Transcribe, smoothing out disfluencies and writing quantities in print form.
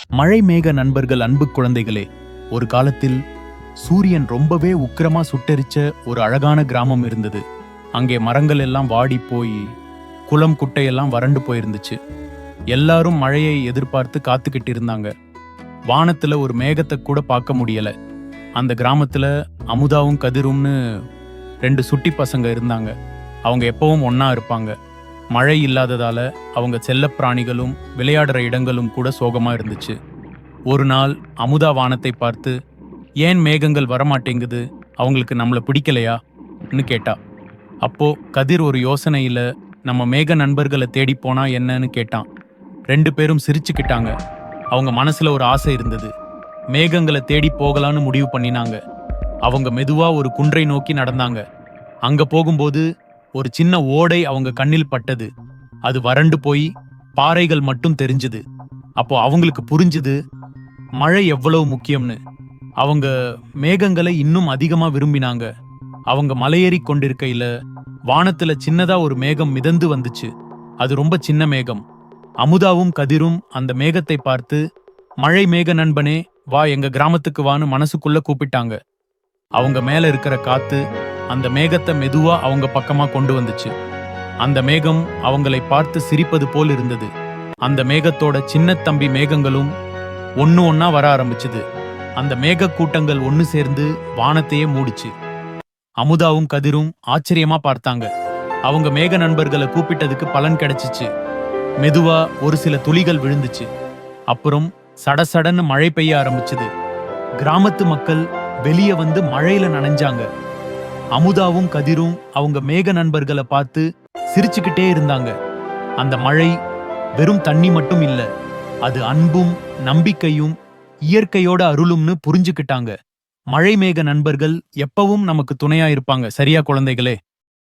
மழை மேக நண்பர்கள், அன்பு குழந்தைகளே, ஒரு காலத்தில் சூரியன் ரொம்பவே உக்கிரமா சுட்டெரிச்ச ஒரு அழகான கிராமம் இருந்தது. அங்கே மரங்கள் எல்லாம் வாடி போய் குளம் குட்டையெல்லாம் வறண்டு போயிருந்துச்சு. எல்லாரும் மழையை எதிர்பார்த்து காத்துக்கிட்டு இருந்தாங்க. வானத்துல ஒரு மேகத்தை கூட பார்க்க முடியல. அந்த கிராமத்துல அமுதாவும் கதிரும்னு ரெண்டு சுட்டி பசங்க இருந்தாங்க. அவங்க எப்பவும் ஒன்னா இருப்பாங்க. மழை இல்லாததால அவங்க செல்லப் பிராணிகளும் விளையாடுற இடங்களும் கூட சோகமா இருந்துச்சு. ஒரு நாள் அமுதா வானத்தை பார்த்து, ஏன் மேகங்கள் வரமாட்டேங்குது, அவங்களுக்கு நம்மள பிடிக்கலையான்னு கேட்டா. அப்போ கதிர் ஒரு யோசனையில, நம்ம மேக நண்பர்களை தேடி போனா என்னன்னு கேட்டான். ரெண்டு பேரும் சிரிச்சுக்கிட்டாங்க. அவங்க மனசுல ஒரு ஆசை இருந்தது. மேகங்களை தேடி போகலான்னு முடிவு பண்ணினாங்க. அவங்க மெதுவா ஒரு குன்றை நோக்கி நடந்தாங்க. அங்க போகும்போது ஒரு சின்ன ஓடை அவங்க கண்ணில் பட்டது. அது வறண்டு போய் பாறைகள் மட்டும் தெரிஞ்சுது. அப்போ அவங்களுக்கு புரிஞ்சுது மழை எவ்வளவு முக்கியம்னு. அவங்க மேகங்களை இன்னும் அதிகமா விரும்பினாங்க. அவங்க மலையேறி கொண்டிருக்கையில வானத்துல சின்னதா ஒரு மேகம் மிதந்து வந்துச்சு. அது ரொம்ப சின்ன மேகம். அமுதாவும் கதிரும் அந்த மேகத்தை பார்த்து, மழை மேக நண்பனே, வா எங்க கிராமத்துக்கு வான்னு மனசுக்குள்ள கூப்பிட்டாங்க. அவங்க மேல இருக்கிற காத்து அந்த மேகத்தை மெதுவா அவங்க பக்கமா கொண்டு வந்துச்சு. அந்த மேகம் அவங்களை பார்த்து சிரிப்பது போல் இருந்தது. அந்த மேகத்தோட சின்ன தம்பி மேகங்களும் ஒன்னு ஒன்னா வர ஆரம்பிச்சுது. அந்த மேக கூட்டங்கள் ஒன்னு சேர்ந்து வானத்தையே மூடிச்சு. அமுதாவும் கதிரும் ஆச்சரியமா பார்த்தாங்க. அவங்க மேக நண்பர்களை கூப்பிட்டதுக்கு பலன் கிடைச்சிச்சு. மெதுவா ஒரு சில துளிகள் விழுந்துச்சு. அப்புறம் சடசடன்னு மழை பெய்ய ஆரம்பிச்சுது. கிராமத்து மக்கள் வெளியே வந்து மழையில நனைஞ்சாங்க. அமுதாவும் கதிரும் அவங்க மேக நண்பர்களை பார்த்து சிரிச்சுக்கிட்டே இருந்தாங்க. அந்த மழை வெறும் தண்ணி மட்டும் இல்ல, அது அன்பும் நம்பிக்கையும் இயற்கையோட அருளும்னு புரிஞ்சுக்கிட்டாங்க. மழை மேக நண்பர்கள் எப்பவும் நமக்கு துணையா இருப்பாங்க. சரியா குழந்தைகளே?